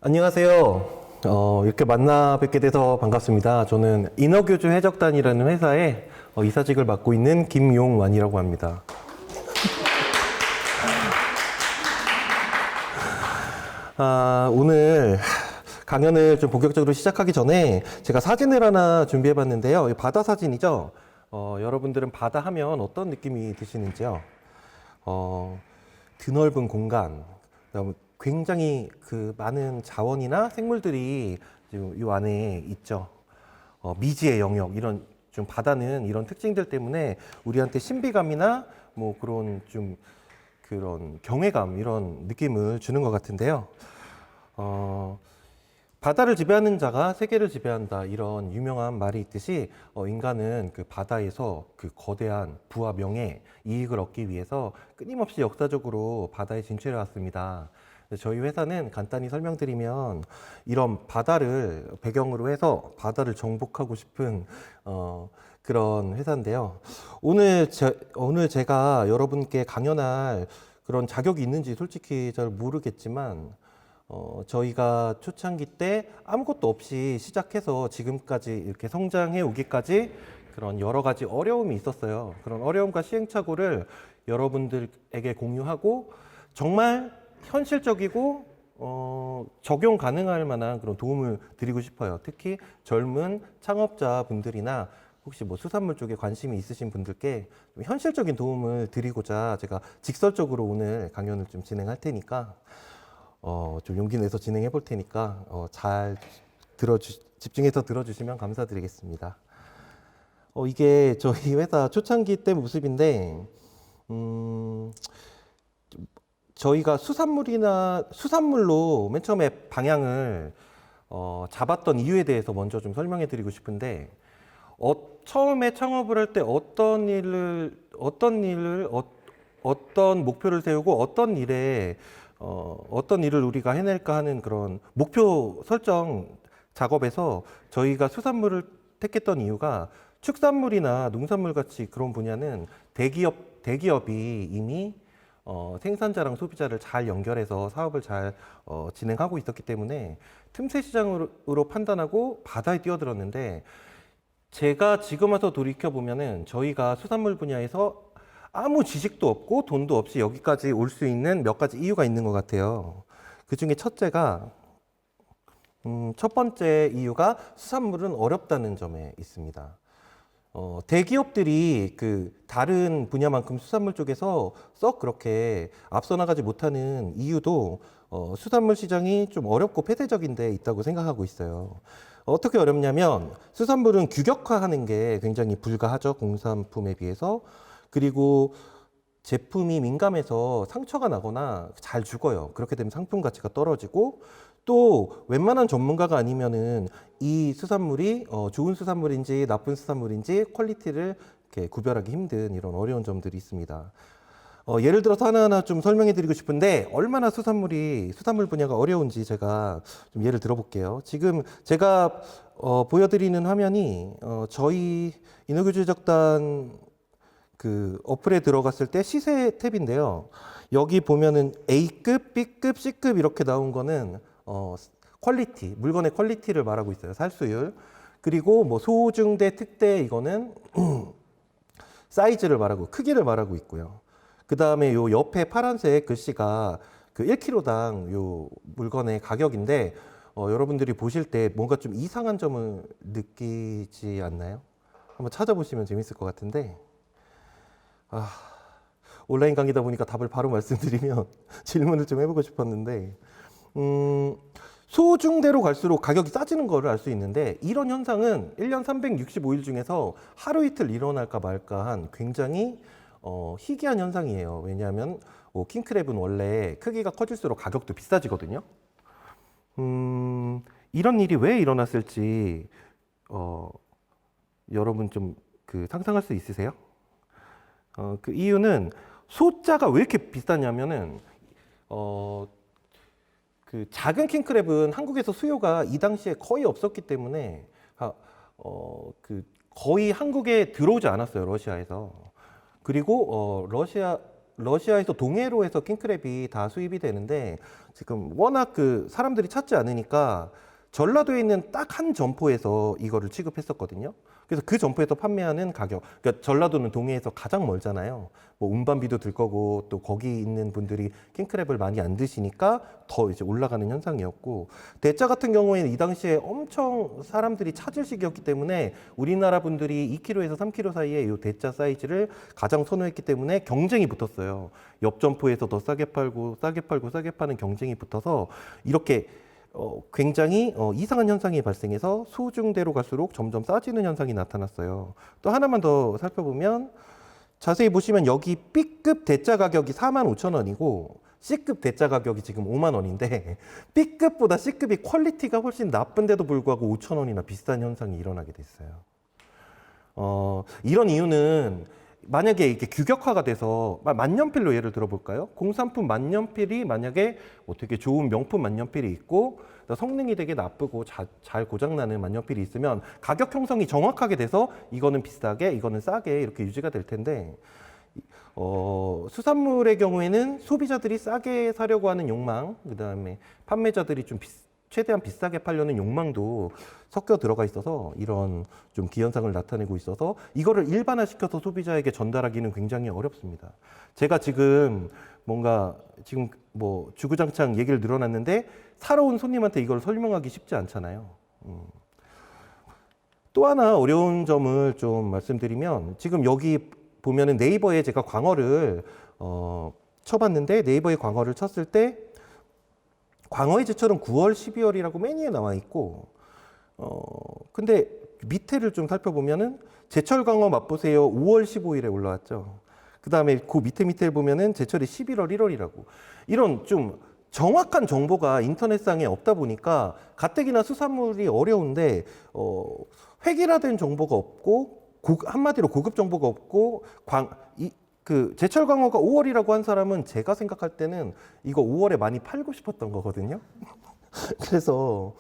안녕하세요. 이렇게 만나 뵙게 돼서 반갑습니다. 저는 인어교주 해적단이라는 회사에 이사직을 맡고 있는 김용완이라고 합니다. 오늘 강연을 좀 본격적으로 시작하기 전에 제가 사진을 하나 준비해 봤는데요. 이 바다 사진이죠. 여러분들은 바다 하면 어떤 느낌이 드시는지요? 드넓은 공간, 그다음에 굉장히 그 많은 자원이나 생물들이 지금 이 안에 있죠. 미지의 영역, 이런 좀 바다는 이런 특징들 때문에 우리한테 신비감이나 뭐 그런 좀 그런 경외감, 이런 느낌을 주는 것 같은데요. 바다를 지배하는 자가 세계를 지배한다, 이런 유명한 말이 있듯이 인간은 그 바다에서 그 거대한 부와 명예, 이익을 얻기 위해서 끊임없이 역사적으로 바다에 진출해 왔습니다. 저희 회사는 간단히 설명드리면 이런 바다를 배경으로 해서 바다를 정복하고 싶은 그런 회사인데요. 오늘 제가 여러분께 강연할 그런 자격이 있는지 솔직히 잘 모르겠지만 저희가 초창기 때 아무것도 없이 시작해서 지금까지 이렇게 성장해 오기까지 그런 여러 가지 어려움이 있었어요. 그런 어려움과 시행착오를 여러분들에게 공유하고 정말 현실적이고 적용 가능할 만한 그런 도움을 드리고 싶어요. 특히 젊은 창업자분들이나 혹시 뭐 수산물 쪽에 관심이 있으신 분들께 좀 현실적인 도움을 드리고자 제가 직설적으로 오늘 강연을 좀 진행할 테니까 좀 용기 내서 진행해 볼 테니까 잘 집중해서 들어주시면 감사드리겠습니다. 이게 저희 회사 초창기 때 모습인데 저희가 수산물로 맨 처음에 방향을 잡았던 이유에 대해서 먼저 좀 설명해 드리고 싶은데, 처음에 창업을 할 때 어떤 목표를 세우고 어떤 일을 우리가 해낼까 하는 그런 목표 설정 작업에서 저희가 수산물을 택했던 이유가, 축산물이나 농산물 같이 그런 분야는 대기업이 이미 생산자랑 소비자를 잘 연결해서 사업을 잘 진행하고 있었기 때문에 틈새 시장으로 판단하고 바다에 뛰어들었는데, 제가 지금 와서 돌이켜 보면은 저희가 수산물 분야에서 아무 지식도 없고 돈도 없이 여기까지 올 수 있는 몇 가지 이유가 있는 것 같아요. 그 중에 첫째가, 첫 번째 이유가 수산물은 어렵다는 점에 있습니다. 대기업들이 그 다른 분야만큼 수산물 쪽에서 썩 그렇게 앞서 나가지 못하는 이유도 수산물 시장이 좀 어렵고 폐쇄적인 데 있다고 생각하고 있어요. 어떻게 어렵냐면, 수산물은 규격화하는 게 굉장히 불가하죠, 공산품에 비해서. 그리고 제품이 민감해서 상처가 나거나 잘 죽어요. 그렇게 되면 상품 가치가 떨어지고, 또 웬만한 전문가가 아니면은 이 수산물이 좋은 수산물인지 나쁜 수산물인지 퀄리티를 이렇게 구별하기 힘든 이런 어려운 점들이 있습니다. 예를 들어서 하나하나 좀 설명해 드리고 싶은데, 얼마나 수산물 분야가 어려운지 제가 좀 예를 들어 볼게요. 지금 제가 보여드리는 화면이 저희 인어교주해적단 그 어플에 들어갔을 때 시세 탭인데요. 여기 보면은 A급, B급, C급 이렇게 나온 거는 퀄리티, 물건의 퀄리티를 말하고 있어요. 살수율. 그리고 뭐 소중대, 특대, 이거는 사이즈를 말하고, 크기를 말하고 있고요. 그 다음에 요 옆에 파란색 글씨가 그 1kg당 요 물건의 가격인데, 여러분들이 보실 때 뭔가 좀 이상한 점을 느끼지 않나요? 한번 찾아보시면 재밌을 것 같은데, 온라인 강의다 보니까 답을 바로 말씀드리면 질문을 좀 해보고 싶었는데, 소중대로 갈수록 가격이 싸지는 거를 알 수 있는데, 이런 현상은 1년 365일 중에서 하루 이틀 일어날까 말까 한 굉장히 희귀한 현상이에요. 왜냐하면 킹크랩은 원래 크기가 커질수록 가격도 비싸지거든요. 이런 일이 왜 일어났을지 여러분 좀 그 상상할 수 있으세요? 그 이유는, 소자가 왜 이렇게 비싸냐면은 그 작은 킹크랩은 한국에서 수요가 이 당시에 거의 없었기 때문에 그 거의 한국에 들어오지 않았어요, 러시아에서. 그리고 러시아 러시아에서 동해로 해서 킹크랩이 다 수입이 되는데 지금 워낙 그 사람들이 찾지 않으니까 전라도에 있는 딱 한 점포에서 이거를 취급했었거든요. 그래서 그 점포에서 판매하는 가격, 그러니까 전라도는 동해에서 가장 멀잖아요. 뭐 운반비도 들 거고 또 거기 있는 분들이 킹크랩을 많이 안 드시니까 더 이제 올라가는 현상이었고, 대짜 같은 경우에는 이 당시에 엄청 사람들이 찾을 시기였기 때문에 우리나라 분들이 2kg에서 3kg 사이에 이 대짜 사이즈를 가장 선호했기 때문에 경쟁이 붙었어요. 옆 점포에서 더 싸게 팔고 싸게 팔고 싸게 파는 경쟁이 붙어서 이렇게 굉장히 이상한 현상이 발생해서 수중대로 갈수록 점점 싸지는 현상이 나타났어요. 또 하나만 더 살펴보면 자세히 보시면 여기 B급 대짜 가격이 45,000원이고 C급 대짜 가격이 지금 5만 원인데 B급보다 C급이 퀄리티가 훨씬 나쁜데도 불구하고 5,000원이나 비싼 현상이 일어나게 됐어요. 이런 이유는 만약에 이렇게 규격화가 돼서 만년필로 예를 들어볼까요? 공산품 만년필이 만약에 뭐 되게 좋은 명품 만년필이 있고 성능이 되게 나쁘고 잘 고장나는 만년필이 있으면 가격 형성이 정확하게 돼서 이거는 비싸게 이거는 싸게 이렇게 유지가 될 텐데 수산물의 경우에는 소비자들이 싸게 사려고 하는 욕망, 그다음에 판매자들이 좀 최대한 비싸게 팔려는 욕망도 섞여 들어가 있어서 이런 좀 기현상을 나타내고 있어서 이거를 일반화시켜서 소비자에게 전달하기는 굉장히 어렵습니다. 제가 지금 뭔가 지금 뭐 주구장창 얘기를 늘어놨는데 사러 온 손님한테 이걸 설명하기 쉽지 않잖아요. 또 하나 어려운 점을 좀 말씀드리면 지금 여기 보면은 네이버에 제가 광어를 쳐봤는데 네이버에 광어를 쳤을 때 광어의 제철은 9월, 12월이라고 메뉴에 나와 있고, 근데 밑에를 좀 살펴보면은 제철 광어 맛보세요 5월 15일에 올라왔죠. 그 다음에 그 밑에를 보면은 제철이 11월, 1월이라고. 이런 좀 정확한 정보가 인터넷상에 없다 보니까 가뜩이나 수산물이 어려운데, 획일화된 정보가 없고, 한마디로 고급 정보가 없고, 그 제철 광어가 5월이라고 한 사람은 제가 생각할 때는 이거 5월에 많이 팔고 싶었던 거거든요. 그래서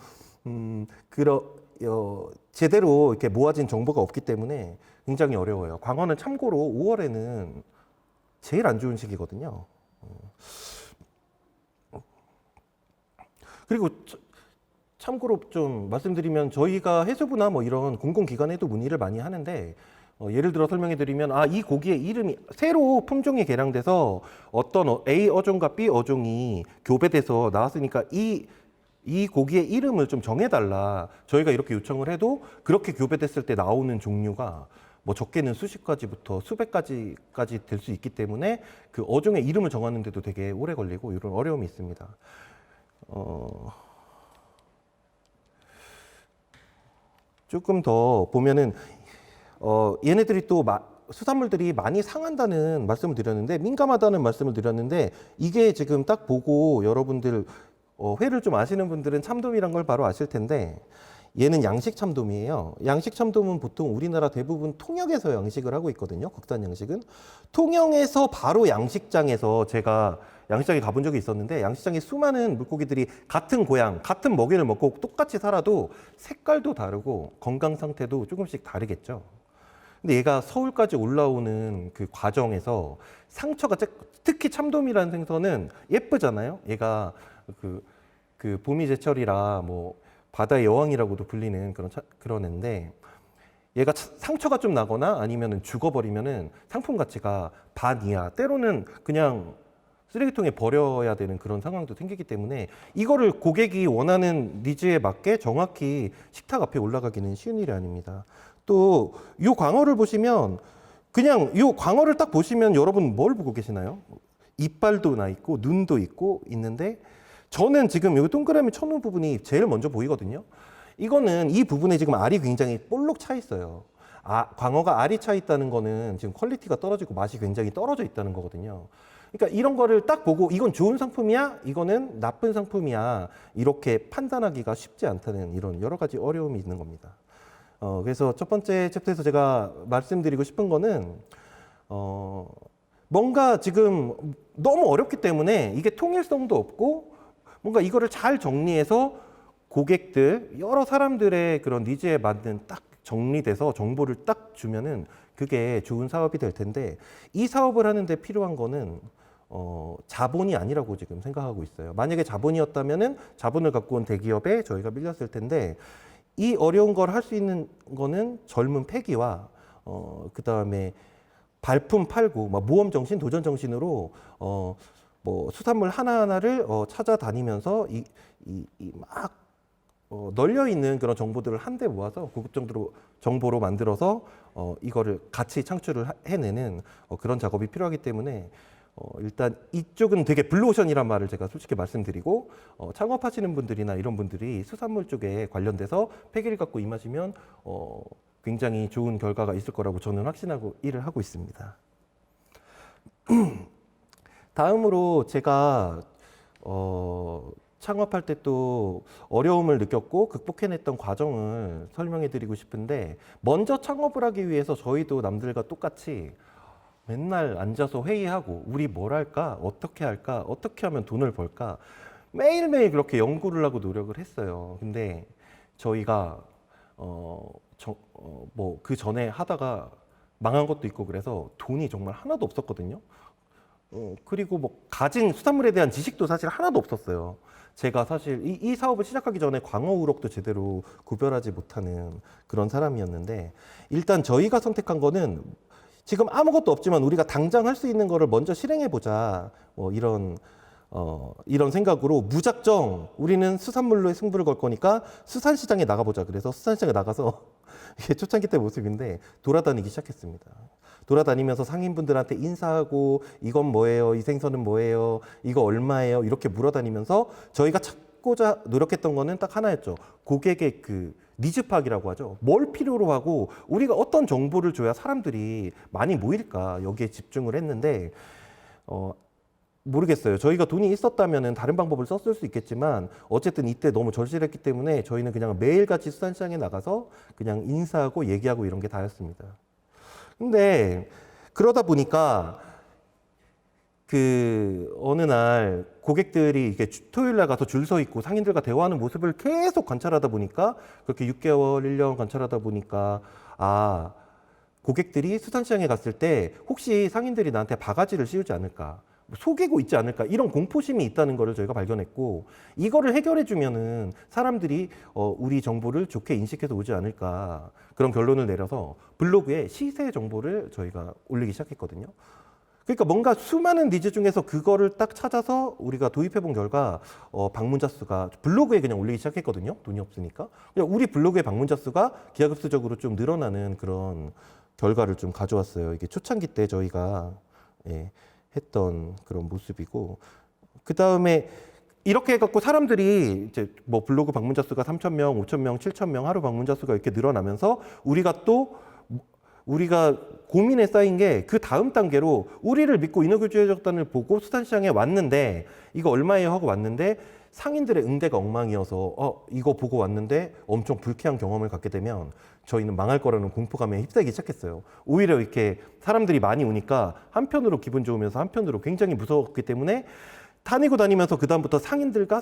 제대로 이렇게 모아진 정보가 없기 때문에 굉장히 어려워요. 광어는 참고로 5월에는 제일 안 좋은 시기거든요. 그리고 참고로 좀 말씀드리면 저희가 해수부나 뭐 이런 공공기관에도 문의를 많이 하는데 예를 들어 설명해 드리면 이 고기의 이름이 새로 품종이 개량돼서 어떤 A 어종과 B 어종이 교배돼서 나왔으니까 이 고기의 이름을 좀 정해달라. 저희가 이렇게 요청을 해도 그렇게 교배됐을 때 나오는 종류가 뭐 적게는 수십 가지부터 수백 가지까지 될 수 있기 때문에 그 어종의 이름을 정하는데도 되게 오래 걸리고 이런 어려움이 있습니다. 조금 더 보면은 얘네들이 또 수산물들이 많이 상한다는 말씀을 드렸는데 민감하다는 말씀을 드렸는데 이게 지금 딱 보고 여러분들 회를 좀 아시는 분들은 참돔이란 걸 바로 아실 텐데 얘는 양식 참돔이에요. 양식 참돔은 보통 우리나라 대부분 통영에서 양식을 하고 있거든요. 국산 양식은. 통영에서 바로 양식장에서 제가 양식장에 가본 적이 있었는데 양식장에 수많은 물고기들이 같은 고양, 같은 먹이를 먹고 똑같이 살아도 색깔도 다르고 건강 상태도 조금씩 다르겠죠. 근데 얘가 서울까지 올라오는 그 과정에서 상처가 특히 참돔이라는 생선은 예쁘잖아요. 얘가 그 봄이 제철이라 뭐 바다의 여왕이라고도 불리는 그런 애인데 얘가 상처가 좀 나거나 아니면은 죽어버리면은 상품 가치가 반 이하, 때로는 그냥 쓰레기통에 버려야 되는 그런 상황도 생기기 때문에 이거를 고객이 원하는 니즈에 맞게 정확히 식탁 앞에 올라가기는 쉬운 일이 아닙니다. 또 이 광어를 보시면 그냥 이 광어를 딱 보시면 여러분 뭘 보고 계시나요? 이빨도 나 있고 눈도 있고 있는데 저는 지금 여기 동그라미 쳐놓은 부분이 제일 먼저 보이거든요. 이거는 이 부분에 지금 알이 굉장히 볼록 차 있어요. 광어가 알이 차 있다는 거는 지금 퀄리티가 떨어지고 맛이 굉장히 떨어져 있다는 거거든요. 그러니까 이런 거를 딱 보고 이건 좋은 상품이야, 이거는 나쁜 상품이야 이렇게 판단하기가 쉽지 않다는 이런 여러 가지 어려움이 있는 겁니다. 그래서 첫 번째 챕터에서 제가 말씀드리고 싶은 거는 뭔가 지금 너무 어렵기 때문에 이게 통일성도 없고 뭔가 이거를 잘 정리해서 고객들, 여러 사람들의 그런 니즈에 맞는 딱 정리돼서 정보를 딱 주면은 그게 좋은 사업이 될 텐데 이 사업을 하는데 필요한 거는 자본이 아니라고 지금 생각하고 있어요. 만약에 자본이었다면은 자본을 갖고 온 대기업에 저희가 밀렸을 텐데 이 어려운 걸 할 수 있는 거는 젊은 패기와 그다음에 발품 팔고 막 모험 정신, 도전 정신으로 뭐 수산물 하나하나를 찾아다니면서 막 널려 있는 그런 정보들을 한데 모아서 고급 정보로 만들어서 이거를 같이 창출을 해내는 그런 작업이 필요하기 때문에 일단 이쪽은 되게 블루오션이란 말을 제가 솔직히 말씀드리고 창업하시는 분들이나 이런 분들이 수산물 쪽에 관련돼서 패기를 갖고 임하시면 굉장히 좋은 결과가 있을 거라고 저는 확신하고 일을 하고 있습니다. 다음으로 제가 창업할 때 또 어려움을 느꼈고 극복해냈던 과정을 설명해 드리고 싶은데 먼저 창업을 하기 위해서 저희도 남들과 똑같이 맨날 앉아서 회의하고 우리 뭘 할까? 어떻게 할까? 어떻게 하면 돈을 벌까? 매일매일 그렇게 연구를 하고 노력을 했어요. 근데 저희가 뭐 그 전에 하다가 망한 것도 있고 그래서 돈이 정말 하나도 없었거든요. 그리고 뭐 가진 수산물에 대한 지식도 사실 하나도 없었어요. 제가 사실 이 사업을 시작하기 전에 광어 우럭도 제대로 구별하지 못하는 그런 사람이었는데 일단 저희가 선택한 거는 지금 아무것도 없지만 우리가 당장 할 수 있는 거를 먼저 실행해 보자. 이런 생각으로 무작정 우리는 수산물로의 승부를 걸 거니까 수산시장에 나가보자. 그래서 수산시장에 나가서 이게 초창기 때 모습인데 돌아다니기 시작했습니다. 돌아다니면서 상인분들한테 인사하고 이건 뭐예요? 이 생선은 뭐예요? 이거 얼마예요? 이렇게 물어다니면서 저희가 찾고자 노력했던 거는 딱 하나였죠. 고객의 그 니즈 파악이라고 하죠. 뭘 필요로 하고 우리가 어떤 정보를 줘야 사람들이 많이 모일까 여기에 집중을 했는데 모르겠어요. 저희가 돈이 있었다면 다른 방법을 썼을 수 있겠지만 어쨌든 이때 너무 절실했기 때문에 저희는 그냥 매일같이 수산시장에 나가서 그냥 인사하고 얘기하고 이런 게 다였습니다. 근데 그러다 보니까 그 어느 날 고객들이 이게 토요일 날 가서 줄 서 있고 상인들과 대화하는 모습을 계속 관찰하다 보니까 그렇게 6개월, 1년 관찰하다 보니까 고객들이 수산시장에 갔을 때 혹시 상인들이 나한테 바가지를 씌우지 않을까? 속이고 있지 않을까 이런 공포심이 있다는 것을 저희가 발견했고 이거를 해결해 주면은 사람들이 우리 정보를 좋게 인식해서 오지 않을까 그런 결론을 내려서 블로그에 시세 정보를 저희가 올리기 시작했거든요. 그러니까 뭔가 수많은 니즈 중에서 그거를 딱 찾아서 우리가 도입해 본 결과 방문자 수가 블로그에 그냥 올리기 시작했거든요. 돈이 없으니까. 그냥 우리 블로그의 방문자 수가 기하급수적으로 좀 늘어나는 그런 결과를 좀 가져왔어요. 이게 초창기 때 저희가 했던 그런 모습이고 그 다음에 이렇게 해갖고 사람들이 이제 뭐 블로그 방문자 수가 3,000명, 5,000명, 7,000명 하루 방문자 수가 이렇게 늘어나면서 우리가 고민에 쌓인 게 그 다음 단계로 우리를 믿고 인어교주해적단을 보고 수산시장에 왔는데 이거 얼마예요 하고 왔는데 상인들의 응대가 엉망이어서 이거 보고 왔는데 엄청 불쾌한 경험을 갖게 되면 저희는 망할 거라는 공포감에 휩싸이기 시작했어요. 오히려 이렇게 사람들이 많이 오니까 한편으로 기분 좋으면서 한편으로 굉장히 무서웠기 때문에 다니면서 그다음부터 상인들과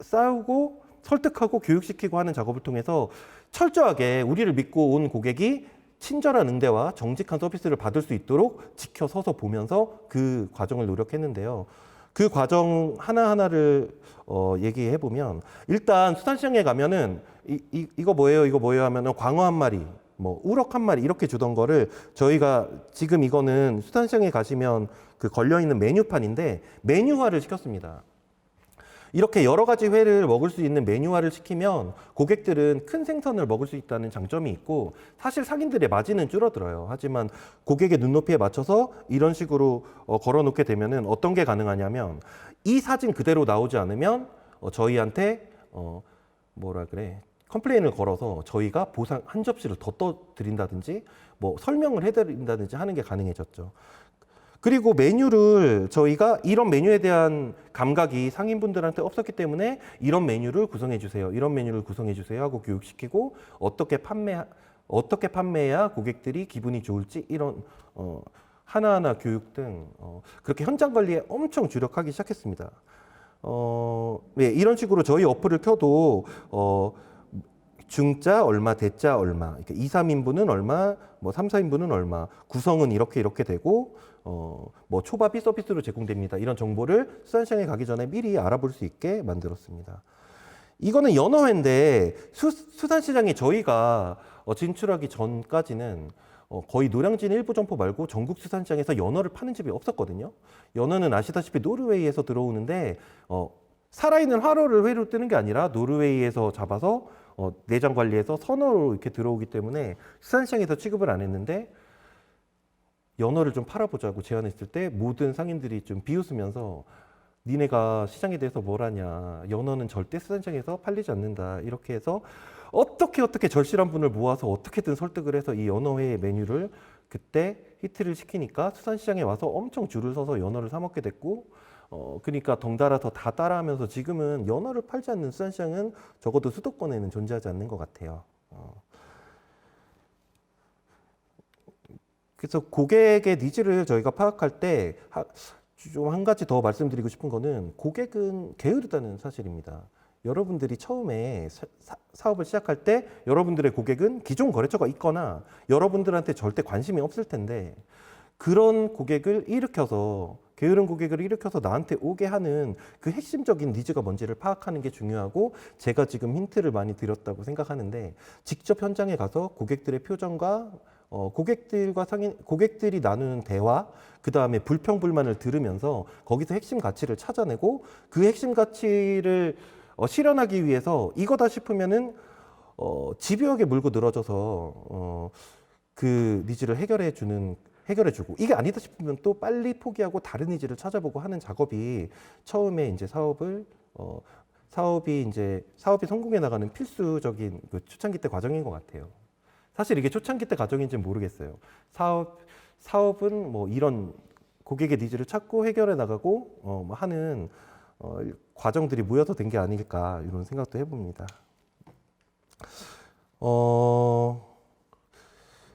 싸우고 설득하고 교육시키고 하는 작업을 통해서 철저하게 우리를 믿고 온 고객이 친절한 응대와 정직한 서비스를 받을 수 있도록 지켜서서 보면서 그 과정을 노력했는데요. 그 과정 하나하나를 얘기해 보면 일단 수산시장에 가면은 이거 뭐예요 하면은 광어 한 마리 뭐 우럭 한 마리 이렇게 주던 거를 저희가 지금 이거는 수산시장에 가시면 그 걸려 있는 메뉴판인데 메뉴화를 시켰습니다. 이렇게 여러 가지 회를 먹을 수 있는 메뉴화를 시키면 고객들은 큰 생선을 먹을 수 있다는 장점이 있고 사실 상인들의 마진은 줄어들어요. 하지만 고객의 눈높이에 맞춰서 이런 식으로 걸어놓게 되면은 어떤 게 가능하냐면 이 사진 그대로 나오지 않으면 저희한테 컴플레인을 걸어서 저희가 보상 한 접시를 더 떠드린다든지 뭐 설명을 해드린다든지 하는 게 가능해졌죠. 그리고 메뉴를 저희가 이런 메뉴에 대한 감각이 상인분들한테 없었기 때문에 이런 메뉴를 구성해 주세요. 이런 메뉴를 구성해 주세요 하고 교육시키고 어떻게 판매해야 고객들이 기분이 좋을지 이런 하나하나 교육 등 그렇게 현장 관리에 엄청 주력하기 시작했습니다. 이런 식으로 저희 어플을 켜도 중짜 얼마, 대짜 얼마, 이렇게 2, 3인분은 얼마, 뭐 3, 4인분은 얼마, 구성은 이렇게 되고 뭐 초밥이 서비스로 제공됩니다. 이런 정보를 수산시장에 가기 전에 미리 알아볼 수 있게 만들었습니다. 이거는 연어회인데 수산시장에 저희가 진출하기 전까지는 거의 노량진 일부 점포 말고 전국 수산시장에서 연어를 파는 집이 없었거든요. 연어는 아시다시피 노르웨이에서 들어오는데 살아있는 활어를 회로 뜨는 게 아니라 노르웨이에서 잡아서 내장 관리해서 선어로 이렇게 들어오기 때문에 수산시장에서 취급을 안 했는데 연어를 좀 팔아보자고 제안했을 때 모든 상인들이 좀 비웃으면서 니네가 시장에 대해서 뭘 하냐, 연어는 절대 수산시장에서 팔리지 않는다, 이렇게 해서 어떻게 절실한 분을 모아서 어떻게든 설득을 해서 이 연어회 메뉴를 그때 히트를 시키니까 수산시장에 와서 엄청 줄을 서서 연어를 사 먹게 됐고 그러니까 덩달아서 다 따라하면서 지금은 연어를 팔지 않는 수산시장은 적어도 수도권에는 존재하지 않는 것 같아요. 그래서 고객의 니즈를 저희가 파악할 때 좀 한 가지 더 말씀드리고 싶은 거는 고객은 게으르다는 사실입니다. 여러분들이 처음에 사업을 시작할 때 여러분들의 고객은 기존 거래처가 있거나 여러분들한테 절대 관심이 없을 텐데 그런 고객을 일으켜서 게으른 고객을 일으켜서 나한테 오게 하는 그 핵심적인 니즈가 뭔지를 파악하는 게 중요하고 제가 지금 힌트를 많이 드렸다고 생각하는데 직접 현장에 가서 고객들의 표정과 고객들이 나누는 대화, 그 다음에 불평불만을 들으면서 거기서 핵심 가치를 찾아내고 그 핵심 가치를 실현하기 위해서 이거다 싶으면은 집요하게 물고 늘어져서 그 니즈를 해결해주고 이게 아니다 싶으면 또 빨리 포기하고 다른 니즈를 찾아보고 하는 작업이 처음에 이제 사업이 성공해 나가는 필수적인 그 초창기 때 과정인 것 같아요. 사실 이게 초창기 때 과정인지는 모르겠어요. 사업은 뭐 이런 고객의 니즈를 찾고 해결해 나가고 뭐 하는 과정들이 모여서 된 게 아닐까 이런 생각도 해봅니다.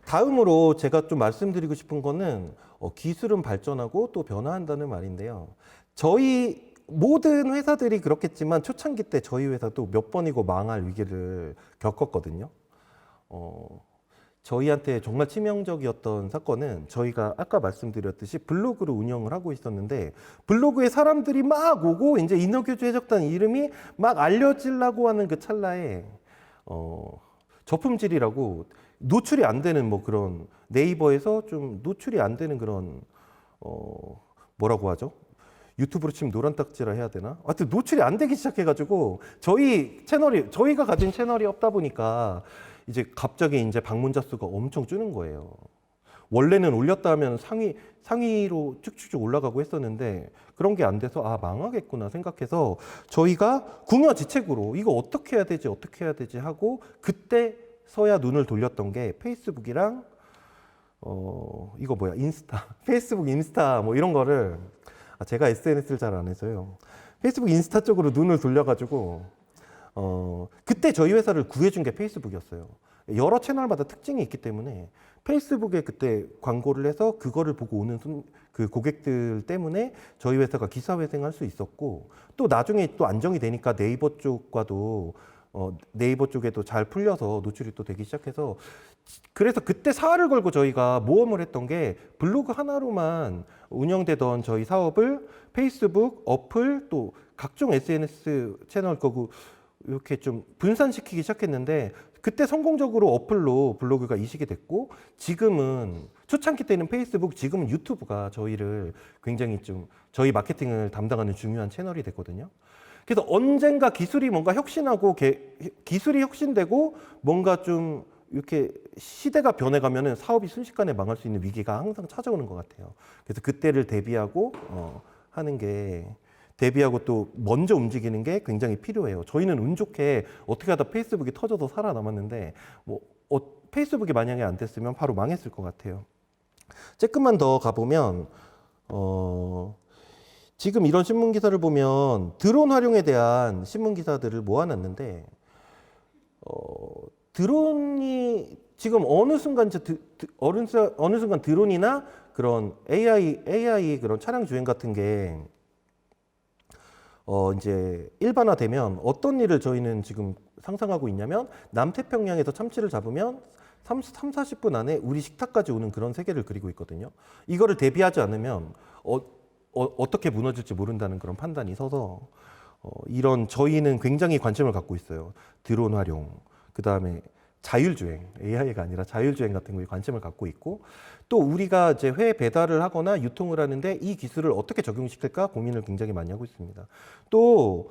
다음으로 제가 좀 말씀드리고 싶은 거는 기술은 발전하고 또 변화한다는 말인데요. 저희 모든 회사들이 그렇겠지만 초창기 때 저희 회사도 몇 번이고 망할 위기를 겪었거든요. 저희한테 정말 치명적이었던 사건은 저희가 아까 말씀드렸듯이 블로그를 운영을 하고 있었는데 블로그에 사람들이 막 오고 이제 인어교주 해적단 이름이 막 알려지려고 하는 그 찰나에 저품질이라고 노출이 안 되는 뭐 그런 네이버에서 좀 노출이 안 되는 그런 뭐라고 하죠? 유튜브로 치면 노란 딱지라 해야 되나? 하여튼 노출이 안 되기 시작해가지고 저희가 가진 채널이 없다 보니까 이제 갑자기 이제 방문자 수가 엄청 줄는 거예요. 원래는 올렸다 하면 상위로 쭉쭉쭉 올라가고 했었는데 그런 게 안 돼서 망하겠구나 생각해서 저희가 궁여지책으로 이거 어떻게 해야 되지 하고 그때서야 눈을 돌렸던 게 페이스북이랑 이거 뭐야 페이스북 인스타 뭐 이런 거를 제가 SNS를 잘 안 해서요. 페이스북 인스타 쪽으로 눈을 돌려가지고 그때 저희 회사를 구해준 게 페이스북이었어요. 여러 채널마다 특징이 있기 때문에 페이스북에 그때 광고를 해서 그거를 보고 오는 그 고객들 때문에 저희 회사가 기사회생할 수 있었고 또 나중에 또 안정이 되니까 네이버 쪽과도 네이버 쪽에도 잘 풀려서 노출이 또 되기 시작해서 그래서 그때 사활을 걸고 저희가 모험을 했던 게 블로그 하나로만 운영되던 저희 사업을 페이스북, 어플 또 각종 SNS 채널 거고 이렇게 좀 분산시키기 시작했는데 그때 성공적으로 어플로 블로그가 이식이 됐고 지금은 초창기 때는 페이스북, 지금은 유튜브가 저희를 굉장히 좀 저희 마케팅을 담당하는 중요한 채널이 됐거든요. 그래서 언젠가 기술이 뭔가 혁신하고 기술이 혁신되고 뭔가 좀 이렇게 시대가 변해가면은 사업이 순식간에 망할 수 있는 위기가 항상 찾아오는 것 같아요. 그래서 그때를 대비하고 하는 게 대비하고 또 먼저 움직이는 게 굉장히 필요해요. 저희는 운 좋게 어떻게 하다 페이스북이 터져서 살아남았는데 페이스북이 만약에 안 됐으면 바로 망했을 것 같아요. 조금만 더 가보면 지금 이런 신문 기사를 보면 드론 활용에 대한 신문 기사들을 모아놨는데 드론이 지금 어느 순간 드론이나 그런 AI 그런 차량 주행 같은 게 이제 일반화되면 어떤 일을 저희는 지금 상상하고 있냐면 남태평양에서 참치를 잡으면 40분 안에 우리 식탁까지 오는 그런 세계를 그리고 있거든요. 이거를 대비하지 않으면 어떻게 무너질지 모른다는 그런 판단이 서서 이런 저희는 굉장히 관심을 갖고 있어요. 드론 활용, 그 다음에 자율주행, AI가 아니라 자율주행 같은 거에 관심을 갖고 있고 또 우리가 이제 회 배달을 하거나 유통을 하는데 이 기술을 어떻게 적용시킬까 고민을 굉장히 많이 하고 있습니다. 또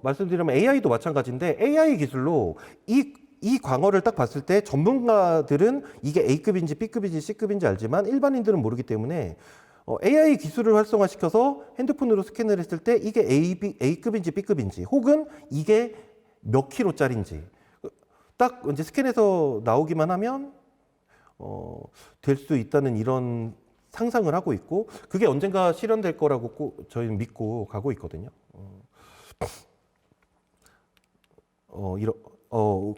말씀드리면 AI도 마찬가지인데 AI 기술로 이 광어를 딱 봤을 때 전문가들은 이게 A급인지 B급인지 C급인지 알지만 일반인들은 모르기 때문에 AI 기술을 활성화시켜서 핸드폰으로 스캔을 했을 때 이게 A급인지 B급인지 혹은 이게 몇 킬로짜리인지 딱 이제 스캔해서 나오기만 하면 될 수 있다는 이런 상상을 하고 있고 그게 언젠가 실현될 거라고 저희는 믿고 가고 있거든요.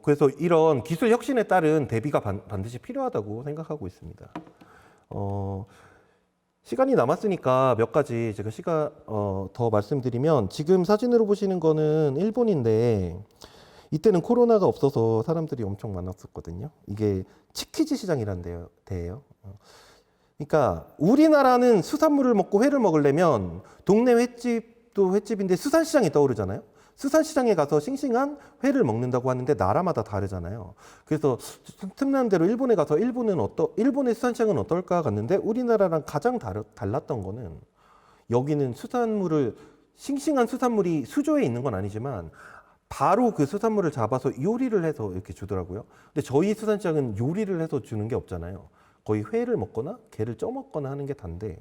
그래서 이런 기술 혁신에 따른 대비가 반드시 필요하다고 생각하고 있습니다. 시간이 남았으니까 몇 가지 제가 더 말씀드리면 지금 사진으로 보시는 거는 일본인데 이때는 코로나가 없어서 사람들이 엄청 많았었거든요. 이게 치키지 시장이라는 데예요. 그러니까 우리나라는 수산물을 먹고 회를 먹으려면 동네 횟집도 횟집인데 수산시장이 떠오르잖아요. 수산시장에 가서 싱싱한 회를 먹는다고 하는데 나라마다 다르잖아요. 그래서 틈나는 대로 일본에 가서 일본의 수산시장은 어떨까 갔는데 우리나라랑 가장 달랐던 거는 여기는 싱싱한 수산물이 수조에 있는 건 아니지만 바로 그 수산물을 잡아서 요리를 해서 이렇게 주더라고요. 근데 저희 수산시장은 요리를 해서 주는 게 없잖아요. 거의 회를 먹거나 게를 쪄먹거나 하는 게 단데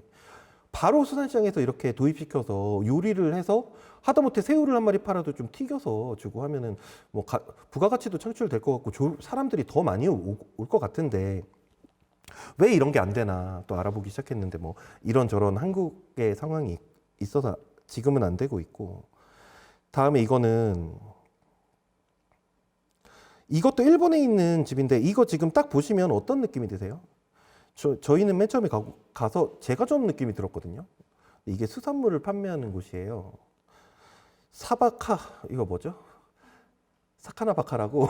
바로 수산시장에서 이렇게 도입시켜서 요리를 해서 하다못해 새우를 한 마리 팔아도 좀 튀겨서 주고 하면은 뭐 부가가치도 창출될 것 같고 사람들이 더 많이 올 것 같은데 왜 이런 게 안 되나 또 알아보기 시작했는데 뭐 이런저런 한국의 상황이 있어서 지금은 안 되고 있고 다음에 이것도 일본에 있는 집인데 이거 지금 딱 보시면 어떤 느낌이 드세요? 저희는 맨 처음에 가서 제가 좀 느낌이 들었거든요. 이게 수산물을 판매하는 곳이에요. 이거 뭐죠? 사카나바카라고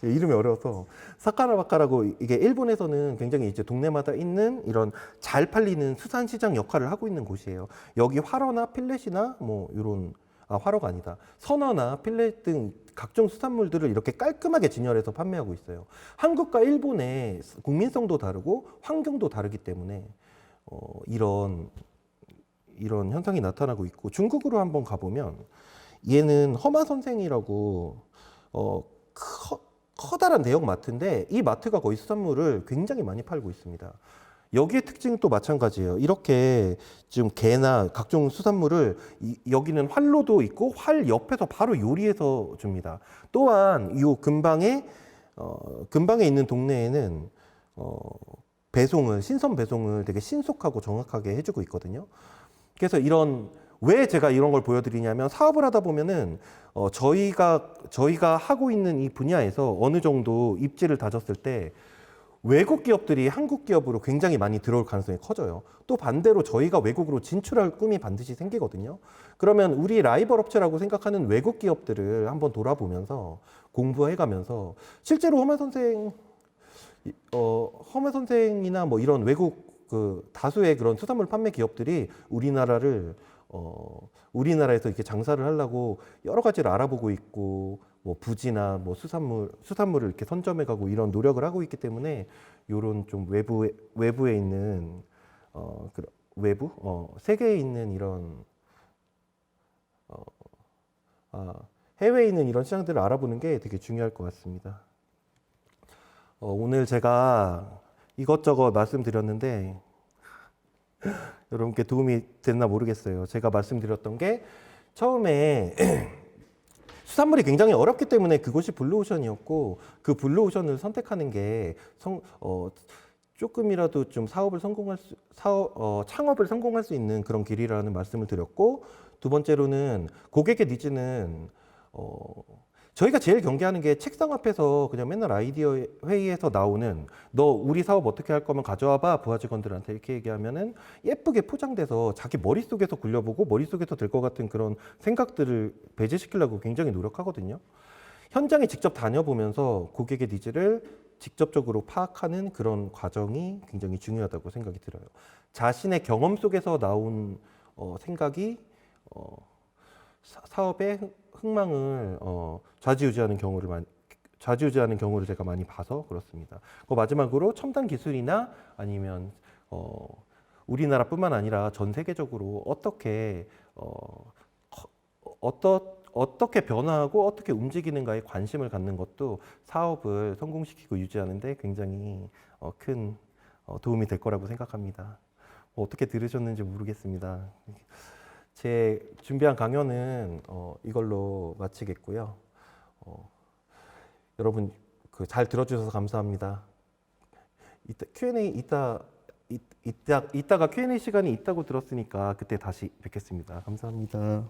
이름이 어려워서 사카나바카라고 이게 일본에서는 굉장히 이제 동네마다 있는 이런 잘 팔리는 수산시장 역할을 하고 있는 곳이에요. 여기 활어나 필렛이나 뭐 이런 활어가 아니다. 선어나 필렛 등 각종 수산물들을 이렇게 깔끔하게 진열해서 판매하고 있어요. 한국과 일본의 국민성도 다르고 환경도 다르기 때문에 이런 현상이 나타나고 있고 중국으로 한번 가보면 얘는 허마 선생이라고 커다란 대형 마트인데 이 마트가 거의 수산물을 굉장히 많이 팔고 있습니다. 여기의 특징은 또 마찬가지예요. 이렇게 지금 게나 각종 수산물을 여기는 활로도 있고 활 옆에서 바로 요리해서 줍니다. 또한 이 근방에 있는 동네에는 신선 배송을 되게 신속하고 정확하게 해주고 있거든요. 그래서 왜 제가 이런 걸 보여드리냐면 사업을 하다 보면은 저희가 하고 있는 이 분야에서 어느 정도 입지를 다졌을 때 외국 기업들이 한국 기업으로 굉장히 많이 들어올 가능성이 커져요. 또 반대로 저희가 외국으로 진출할 꿈이 반드시 생기거든요. 그러면 우리 라이벌 업체라고 생각하는 외국 기업들을 한번 돌아보면서 공부해가면서 실제로 허마 선생이나 뭐 이런 외국 다수의 그런 수산물 판매 기업들이 우리나라에서 이렇게 장사를 하려고 여러 가지를 알아보고 있고 뭐 부지나 뭐 수산물을 이렇게 선점해가고 이런 노력을 하고 있기 때문에 이런 좀 외부에 있는 세계에 있는 이런 해외에 있는 이런 시장들을 알아보는 게 되게 중요할 것 같습니다. 오늘 제가 이것저것 말씀드렸는데 여러분께 도움이 됐나 모르겠어요. 제가 말씀드렸던 게 처음에 수산물이 굉장히 어렵기 때문에 그것이 블루오션이었고 그 블루오션을 선택하는 게 조금이라도 좀 창업을 성공할 수 있는 그런 길이라는 말씀을 드렸고 두 번째로는 고객의 니즈는 저희가 제일 경계하는 게 책상 앞에서 그냥 맨날 아이디어 회의에서 나오는 너 우리 사업 어떻게 할 거면 가져와 봐 부하 직원들한테 이렇게 얘기하면은 예쁘게 포장돼서 자기 머릿속에서 굴려보고 머릿속에서 될 것 같은 그런 생각들을 배제시키려고 굉장히 노력하거든요. 현장에 직접 다녀보면서 고객의 니즈를 직접적으로 파악하는 그런 과정이 굉장히 중요하다고 생각이 들어요. 자신의 경험 속에서 나온 생각이 사업의 흥망을 좌지우지하는 경우를 제가 많이 봐서 그렇습니다. 그 마지막으로 첨단 기술이나 아니면 우리나라뿐만 아니라 전 세계적으로 어떻게 변화하고 어떻게 움직이는가에 관심을 갖는 것도 사업을 성공시키고 유지하는데 굉장히 큰 도움이 될 거라고 생각합니다. 어떻게 들으셨는지 모르겠습니다. 제 준비한 강연은 이걸로 마치겠고요. 여러분 잘 들어주셔서 감사합니다. 이따가 Q&A 시간이 있다고 들었으니까 그때 다시 뵙겠습니다. 감사합니다.